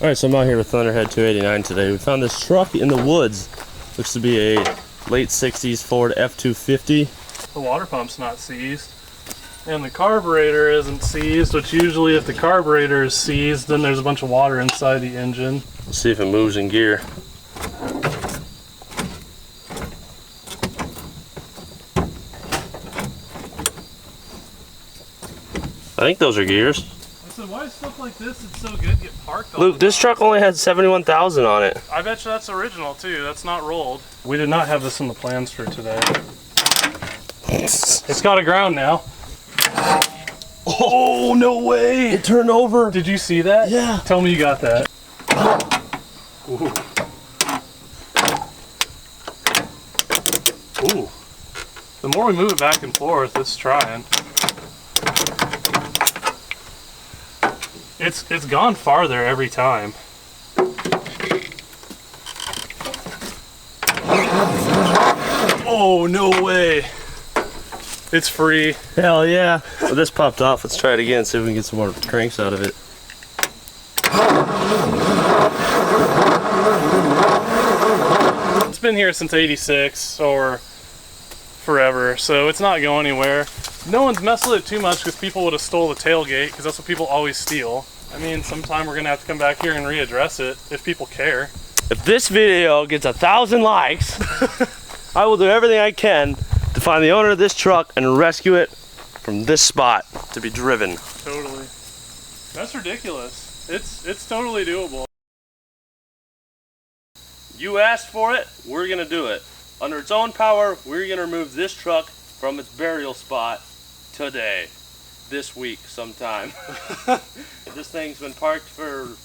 Alright, so I'm out here with Thunderhead 289 today. We found this truck in the woods. Looks to be a late 60s Ford F250. The water pump's not seized. And the carburetor isn't seized, which usually if the carburetor is seized, then there's a bunch of water inside the engine. Let's see if it moves in gear. I think those are gears. I said, why is stuff like this it's so good get parked all Luke, this truck only had 71,000 on it. I bet you that's original too. That's not rolled. We did not have this in the plans for today. It's got a ground now. Oh, no way! It turned over. Did you see that? Yeah. Tell me you got that. Ooh. Ooh. The more we move it back and forth, it's trying. It's gone farther every time. Oh, no way. It's free. Hell yeah. Well, this popped off. Let's try it again, see if we can get some more cranks out of it. It's been here since '86 or forever, so it's not going anywhere. No one's messed with it too much because people would have stole the tailgate, because that's what people always steal. I mean, sometime we're gonna have to come back here and readdress it if people care. If this video gets 1,000 likes, I will do everything I can to find the owner of this truck and rescue it from this spot to be driven. Totally. That's ridiculous. It's totally doable. You asked for it, we're gonna do it. Under its own power, we're gonna remove this truck from its burial spot today. This week sometime. This thing's been parked for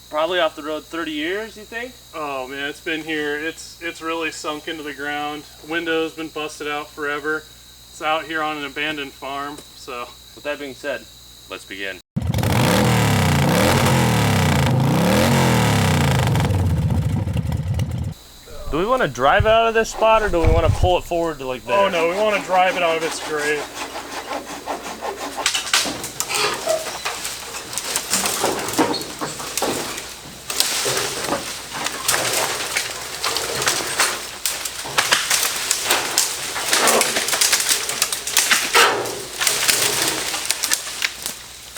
probably off the road 30 years, you think? Oh man, it's been here. It's really sunk into the ground. Window's been busted out forever. It's out here on an abandoned farm, so. With that being said, let's begin. Do we want to drive it out of this spot, or do we want to pull it forward to like there? Oh no, we want to drive it out of its grave.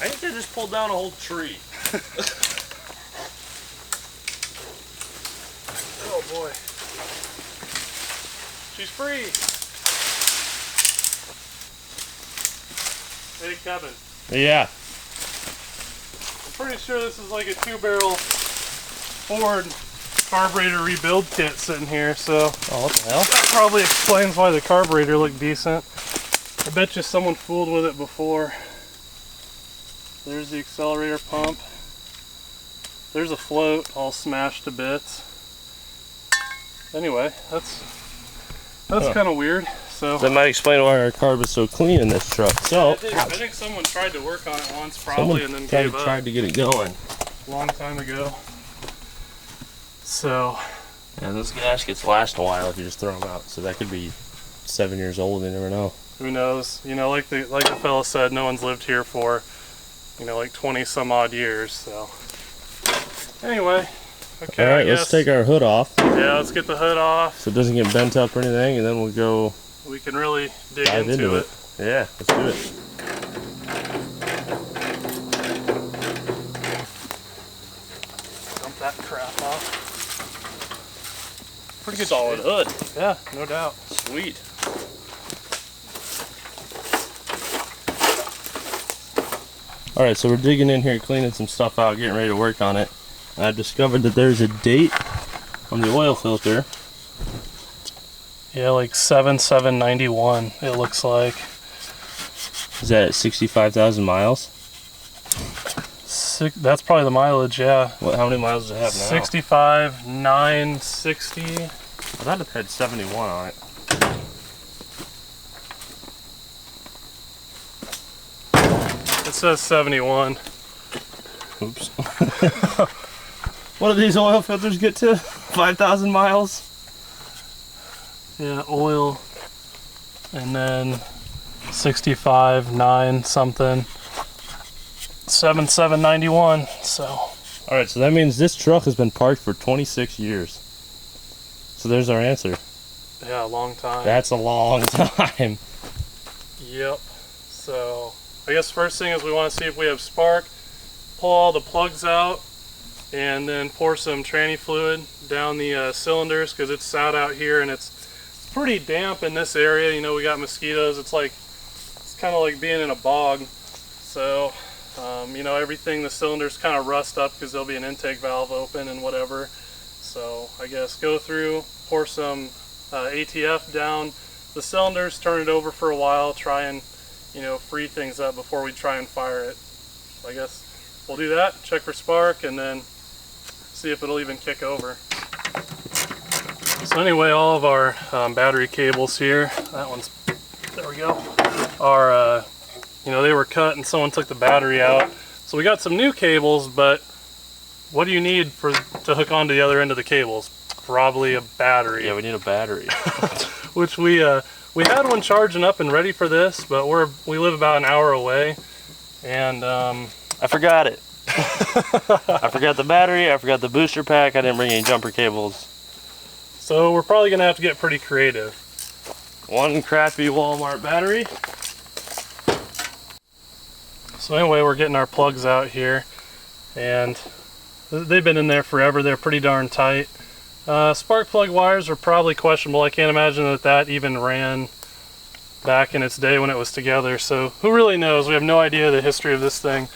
I think they just pulled down a whole tree. Oh boy. She's free. Hey Kevin. Yeah. I'm pretty sure this is like a 2-barrel Ford carburetor rebuild kit sitting here, so. Oh, what the hell? That probably explains why the carburetor looked decent. I bet you someone fooled with it before. There's the accelerator pump. There's a float all smashed to bits. Anyway, that's kind of weird. So that might explain why our carb is so clean in this truck. So I think someone tried to work on it once, probably, and then gave up. Tried to get it going. A long time ago. So. And those gaskets last a while if you just throw them out. So that could be 7 years old. You never know. Who knows? You know, like the fella said, no one's lived here for, you know, like 20 some odd years. So. Anyway. Okay. All right, let's take our hood off. Yeah, let's get the hood off. So it doesn't get bent up or anything, and then we'll go. We can really dig dive into it. Yeah, let's do it. Dump that crap off. Pretty good solid hood. Yeah, no doubt. Sweet. All right, so we're digging in here, cleaning some stuff out, getting ready to work on it. I've discovered that there's a date on the oil filter. Yeah, like 7/7/91 it looks like. Is that at 65,000 miles? That's probably the mileage, yeah. What? How many miles does it have now? 65,960. I thought it had 71 on it. It says 71. Oops. What do these oil filters get to? 5,000 miles? Yeah, oil. And then 65, 9 something. 7/7/91. So, all Alright, so that means this truck has been parked for 26 years. So there's our answer. Yeah, a long time. That's a long time. Yep. So I guess first thing is we want to see if we have spark. Pull all the plugs out and then pour some tranny fluid down the cylinders, because it's sat out here and it's pretty damp in this area. You know, we got mosquitoes. It's kind of like being in a bog. So you know, everything, the cylinders kind of rust up because there'll be an intake valve open and whatever. So I guess go through, pour some ATF down the cylinders, turn it over for a while, try and, you know, free things up before we try and fire it. So I guess we'll do that, check for spark, and then see if it'll even kick over. So anyway, all of our battery cables here, there we go, are, you know, they were cut and someone took the battery out. So we got some new cables, but what do you need to hook onto the other end of the cables? Probably a battery. Yeah, we need a battery. Which we had one charging up and ready for this, but we live about an hour away, and I forgot it. I forgot the battery, I forgot the booster pack, I didn't bring any jumper cables. So we're probably gonna have to get pretty creative. One crappy Walmart battery. So anyway, we're getting our plugs out here, and they've been in there forever. They're pretty darn tight. Spark plug wires are probably questionable. I can't imagine that even ran back in its day when it was together. So who really knows? We have no idea the history of this thing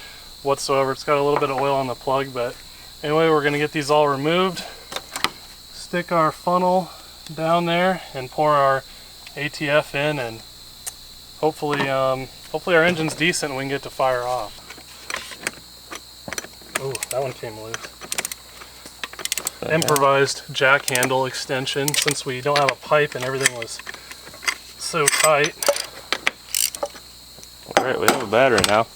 whatsoever. It's got a little bit of oil on the plug, but anyway, we're gonna get these all removed, stick our funnel down there, and pour our ATF in, and hopefully our engine's decent and we can get to fire off. Oh, that one came loose. Improvised jack handle extension, since we don't have a pipe and everything was so tight. Alright, we have a battery now.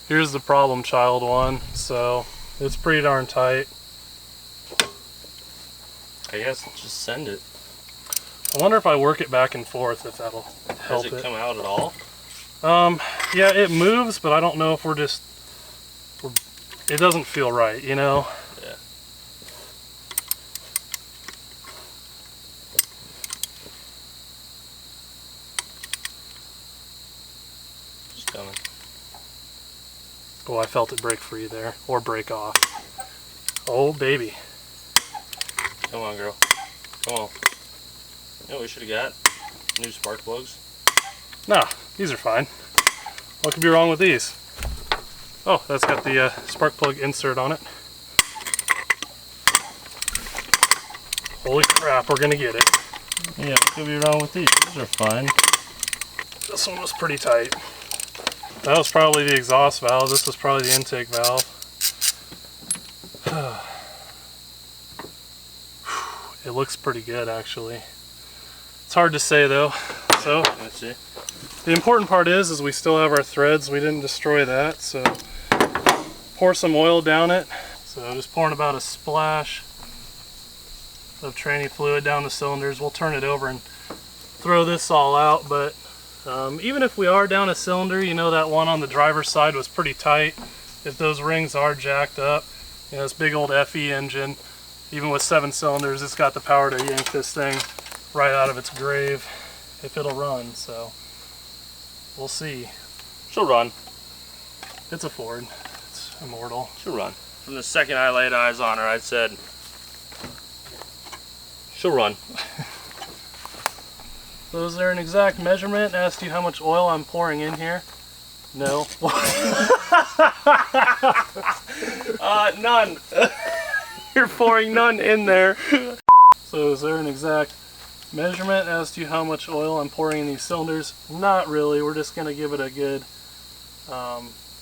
Here's the problem child one, so it's pretty darn tight. I guess just send it. I wonder if I work it back and forth, if that'll help it. Does it come out at all? Yeah, it moves, but I don't know if it doesn't feel right, you know? Yeah. Just coming. Oh, I felt it break free there, or break off. Oh, baby. Come on, girl. Come on. You know what we should have got? New spark plugs. Nah, these are fine. What could be wrong with these? Oh, that's got the spark plug insert on it. Holy crap, we're gonna get it. Yeah, what could be wrong with these? These are fine. This one was pretty tight. That was probably the exhaust valve. This was probably the intake valve. It looks pretty good, actually. It's hard to say, though. So, let's see. The important part is we still have our threads. We didn't destroy that. So, pour some oil down it. So, just pouring about a splash of tranny fluid down the cylinders. We'll turn it over and throw this all out, but even if we are down a cylinder, you know, that one on the driver's side was pretty tight. If those rings are jacked up, you know, this big old FE engine, even with 7 cylinders, it's got the power to yank this thing right out of its grave if it'll run. So we'll see. She'll run. It's a Ford. It's immortal. She'll run. From the second I laid eyes on her, I said, she'll run. So is there an exact measurement? Asked you how much oil I'm pouring in here? No. None. You're pouring none in there. So is there an exact measurement as to how much oil I'm pouring in these cylinders? Not really. We're just going to give it a good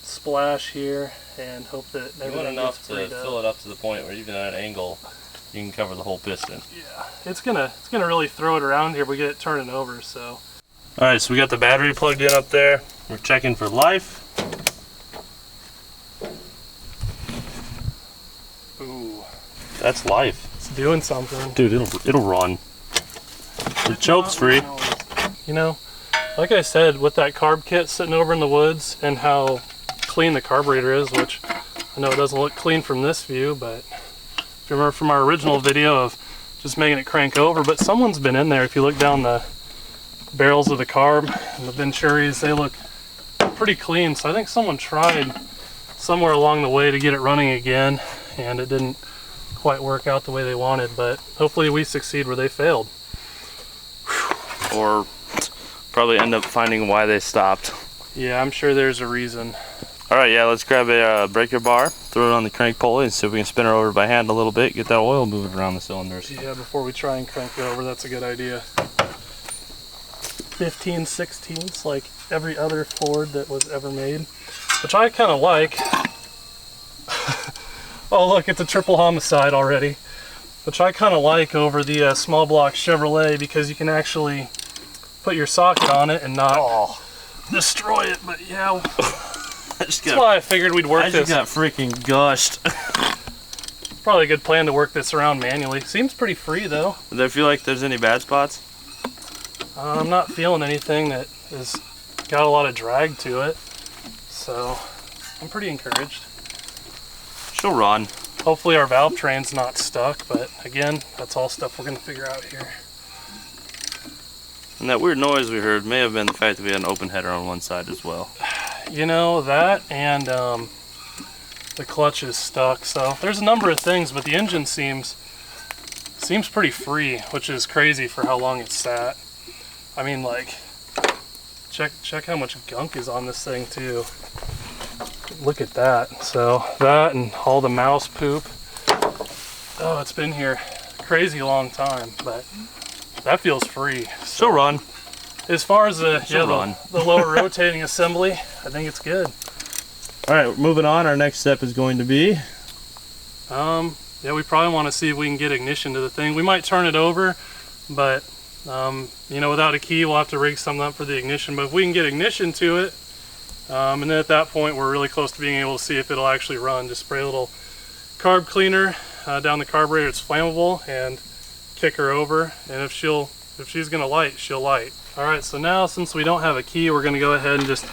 splash here and hope that everything gets freed up. To fill it up to the point where even at an angle you can cover the whole piston. Yeah, it's gonna really throw it around here if we get it turning over. So. All right, so we got the battery plugged in up there. We're checking for life. Ooh, that's life. It's doing something, dude. It'll run. The choke's free. You know, like I said, with that carb kit sitting over in the woods and how clean the carburetor is, which I know it doesn't look clean from this view, but if you remember from our original video of just making it crank over, but someone's been in there. If you look down the barrels of the carb and the venturis, they look pretty clean. So I think someone tried somewhere along the way to get it running again, and it didn't quite work out the way they wanted, but hopefully we succeed where they failed. Or probably end up finding why they stopped. Yeah, I'm sure there's a reason. Alright, yeah, let's grab a breaker bar, throw it on the crank pulley, and see if we can spin her over by hand a little bit, get that oil moving around the cylinders. Yeah, before we try and crank it over, that's a good idea. 15/16 like every other Ford that was ever made, which I kind of like. Oh look, it's a triple homicide already, which I kind of like over the small block Chevrolet, because you can actually put your socket on it and not destroy it. But yeah, that's why I figured we'd work this. I just got freaking gushed. Probably a good plan to work this around manually. Seems pretty free though. Do you feel like there's any bad spots? I'm not feeling anything that has got a lot of drag to it, so I'm pretty encouraged. She'll run. Hopefully our valve train's not stuck, but again, that's all stuff we're going to figure out here. And that weird noise we heard may have been the fact that we had an open header on one side as well. You know, that and the clutch is stuck, so there's a number of things, but the engine seems pretty free, which is crazy for how long it's sat. I mean, like, check how much gunk is on this thing too. Look at that. So that and all the mouse poop. Oh, it's been here a crazy long time, but that feels free. So, she'll run. As far as the lower rotating assembly, I think it's good. All right, moving on. Our next step is going to be, yeah, we probably want to see if we can get ignition to the thing. We might turn it over, but you know, without a key, we'll have to rig something up for the ignition. But if we can get ignition to it, and then at that point, we're really close to being able to see if it'll actually run. Just spray a little carb cleaner down the carburetor. It's flammable, and kick her over. And if she's gonna light, she'll light. All right. So now, since we don't have a key, we're gonna go ahead and just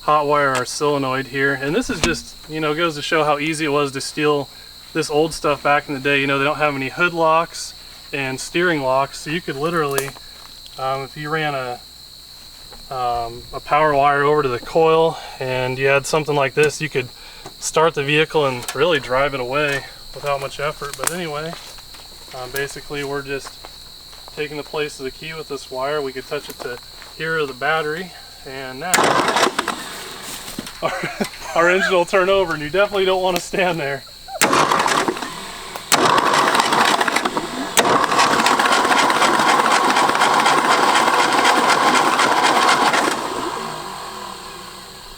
hot wire our solenoid here. And this is just, you know, goes to show how easy it was to steal this old stuff back in the day. You know, they don't have any hood locks and steering locks, so you could literally, if you ran a power wire over to the coil and you had something like this, you could start the vehicle and really drive it away without much effort. But anyway, basically we're just taking the place of the key with this wire. We could touch it to here or the battery, and now our engine will turn over, and you definitely don't want to stand there.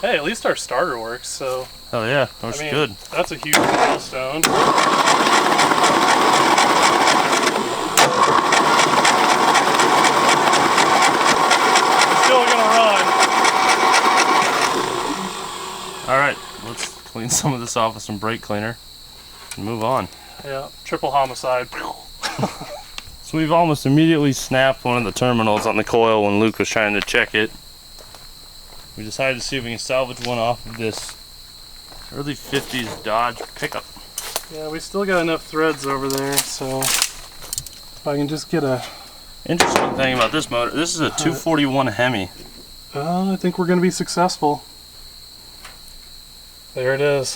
Hey, at least our starter works, so... Oh yeah, that's good. That's a huge milestone. It's still gonna run. Alright, let's clean some of this off with some brake cleaner and move on. Yeah, triple homicide. So we've almost immediately snapped one of the terminals on the coil when Luke was trying to check it. We decided to see if we can salvage one off of this early 50s Dodge pickup. Yeah, we still got enough threads over there, so if I can just get a... Interesting thing about this motor, this is a 241 Hemi. I think we're going to be successful. There it is.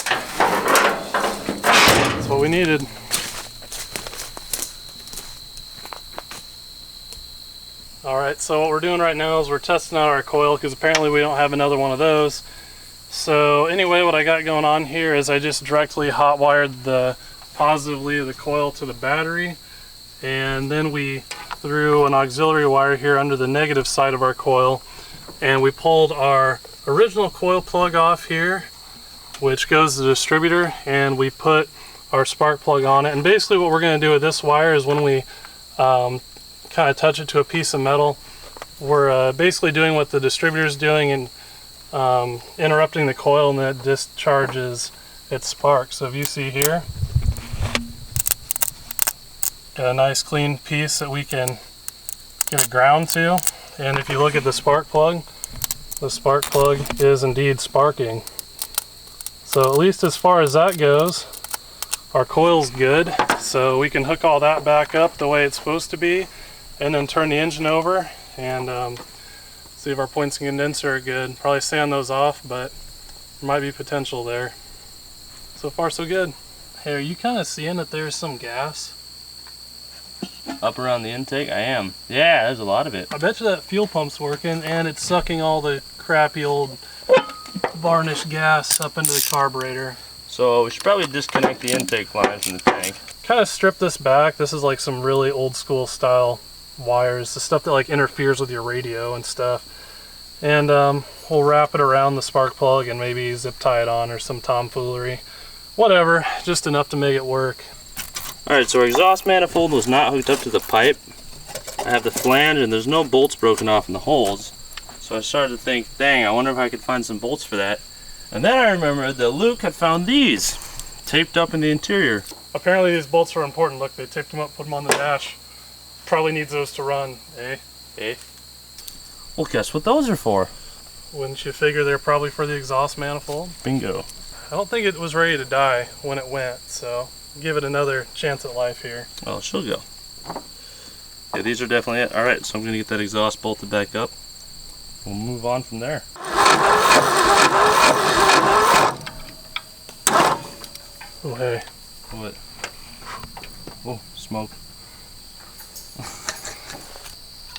That's what we needed. Alright, so what we're doing right now is we're testing out our coil, because apparently we don't have another one of those. So anyway, what I got going on here is I just directly hot wired the positively of the coil to the battery, and then we threw an auxiliary wire here under the negative side of our coil, and we pulled our original coil plug off here, which goes to the distributor, and we put our spark plug on it. And basically what we're going to do with this wire is when we kind of touch it to a piece of metal, we're basically doing what the distributor's doing and interrupting the coil, and that discharges its spark. So if you see here, got a nice clean piece that we can get a ground to, and if you look at the spark plug is indeed sparking. So So at least as far as that goes, our coil's good. So we can hook all that back up the way it's supposed to be, and then turn the engine over and see if our points and condenser are good. Probably sand those off, but there might be potential there. So far so good. Hey, are you kind of seeing that there's some gas Up around the intake? I am. Yeah, there's a lot of it. I bet you that fuel pump's working and it's sucking all the crappy old varnished gas up into the carburetor. So we should probably disconnect the intake line from the tank. Kind of strip this back. This is like some really old school style wires, the stuff that like interferes with your radio and stuff. And we'll wrap it around the spark plug and maybe zip tie it on or some tomfoolery. Whatever, just enough to make it work. Alright, so our exhaust manifold was not hooked up to the pipe. I have the flange and there's no bolts broken off in the holes. So I started to think, dang, I wonder if I could find some bolts for that. And then I remembered that Luke had found these taped up in the interior. Apparently these bolts are important. Look, they taped them up, put them on the dash. Probably needs those to run, eh? Eh? Well, guess what those are for? Wouldn't you figure they're probably for the exhaust manifold? Bingo. I don't think it was ready to die when it went, so give it another chance at life here. Well, she'll go. Yeah, these are definitely it. Alright, so I'm going to get that exhaust bolted back up. We'll move on from there. Oh, hey. What? Oh, smoke.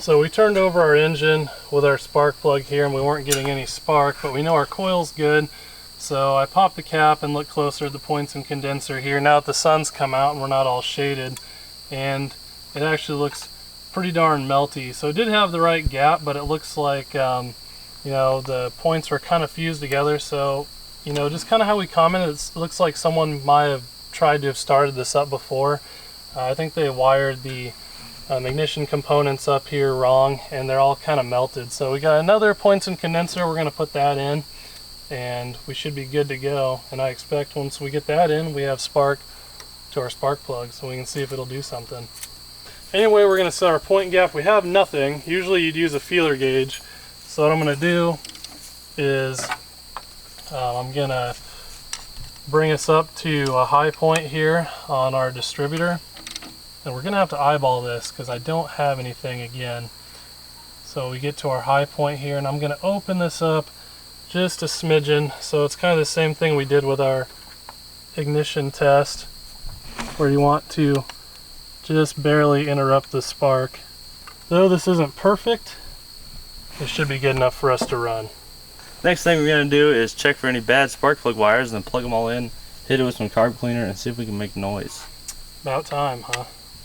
So we turned over our engine with our spark plug here and we weren't getting any spark, but we know our coil's good. So I popped the cap and looked closer at the points and condenser here. Now that the sun's come out and we're not all shaded, and it actually looks pretty darn melty. So it did have the right gap, but it looks like you know, the points were kind of fused together. So, you know, just kind of how we commented, it looks like someone might have tried to have started this up before. I think they wired the ignition components up here wrong and they're all kind of melted. So we got another points and condenser, we're going to put that in and we should be good to go. And I expect once we get that in, we have spark to our spark plug so we can see if it'll do something. Anyway, we're going to set our point gap. We have nothing. Usually you'd use a feeler gauge. So what I'm going to do is I'm going to bring us up to a high point here on our distributor. And we're going to have to eyeball this because I don't have anything again. So we get to our high point here and I'm going to open this up just a smidgen. So it's kind of the same thing we did with our ignition test, where you want to just barely interrupt the spark. Though this isn't perfect, it should be good enough for us to run. Next thing we're going to do is check for any bad spark plug wires and then plug them all in, hit it with some carb cleaner and see if we can make noise. About time, huh?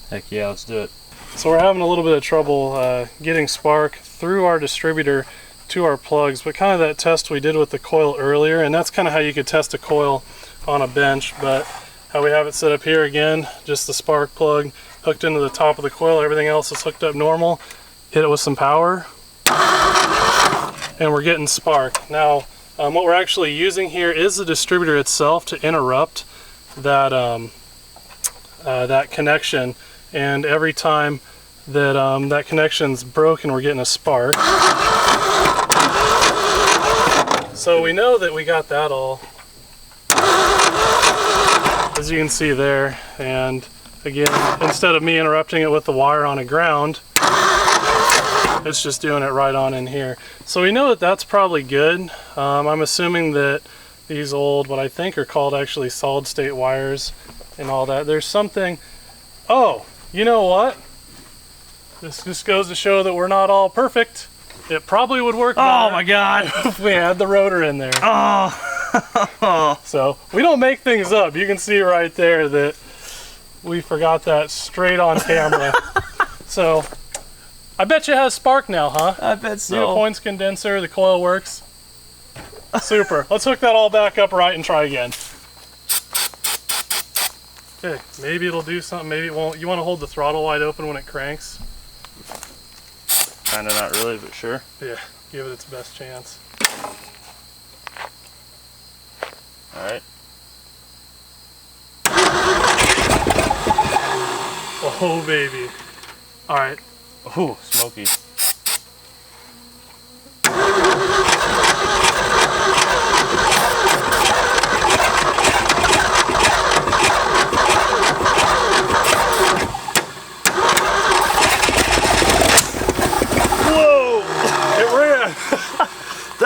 Heck yeah, let's do it. So we're having a little bit of trouble getting spark through our distributor to our plugs, but kind of that test we did with the coil earlier, and that's kind of how you could test a coil on a bench, but how we have it set up here again, just the spark plug hooked into the top of the coil, everything else is hooked up normal. Hit it with some power, and we're getting spark. Now, what we're actually using here is the distributor itself to interrupt that, that connection, and every time that that connection's broken, we're getting a spark. So we know that we got that all, as you can see there, and again, instead of me interrupting it with the wire on the ground, it's just doing it right on in here. So we know that that's probably good. I'm assuming that these old, what I think are called actually solid state wires and all that, there's something, oh, you know what? This just goes to show that we're not all perfect. It probably would work better. Oh my god! If we had the rotor in there. Oh! So we don't make things up. You can see right there that we forgot that straight on camera. So I bet you it has spark now, huh? I bet so. New points condenser, the coil works. Super. Let's hook that all back up right and try again. Okay, maybe it'll do something, maybe it won't. You want to hold the throttle wide open when it cranks? Kinda not really, but sure. Yeah, give it its best chance. Alright. Oh, baby. Alright. Ooh, smoky.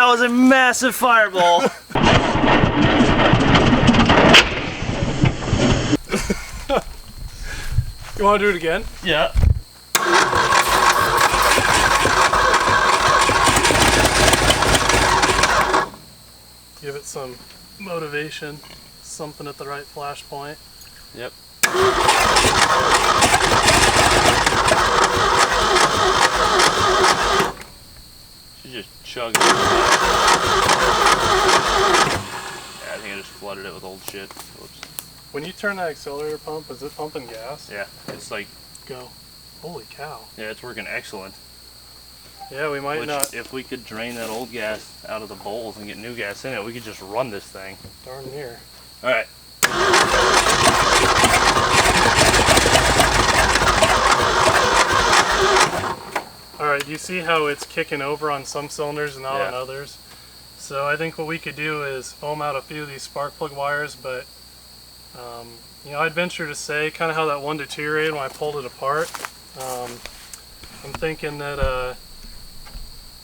That was a massive fireball. You want to do it again? Yeah. Give it some motivation, something at the right flash point. Yep. She just chugged it. Yeah, I think I just flooded it with old shit. Whoops. When you turn that accelerator pump, is it pumping gas? Yeah, it's like... Go. Holy cow. Yeah, it's working excellent. Yeah, we might not... If we could drain that old gas out of the bowls and get new gas in it, we could just run this thing. Darn near. Alright. Alright, you see how it's kicking over on some cylinders and not on others? So I think what we could do is foam out a few of these spark plug wires, but you know, I'd venture to say kind of how that one deteriorated when I pulled it apart. I'm thinking that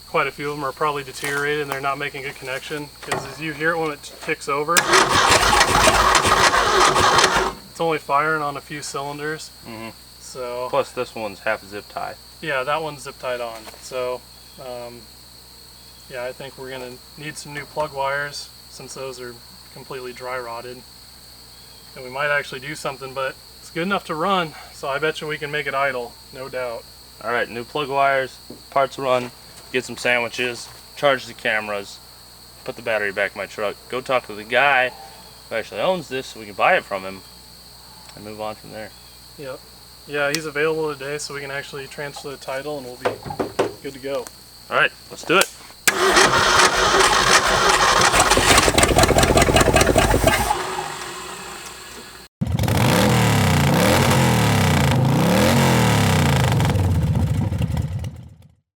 quite a few of them are probably deteriorated and they're not making good connection, because as you hear it when it kicks over, it's only firing on a few cylinders. Mm-hmm. So plus this one's half zip tie. Yeah, that one's zip tied on. So yeah, I think we're gonna need some new plug wires since those are completely dry rotted. And we might actually do something, but it's good enough to run, so I bet you we can make it idle, no doubt. Alright, new plug wires, parts run, get some sandwiches, charge the cameras, put the battery back in my truck, go talk to the guy who actually owns this so we can buy it from him, and move on from there. Yep. Yeah, he's available today, so we can actually transfer the title and we'll be good to go. Alright, let's do it.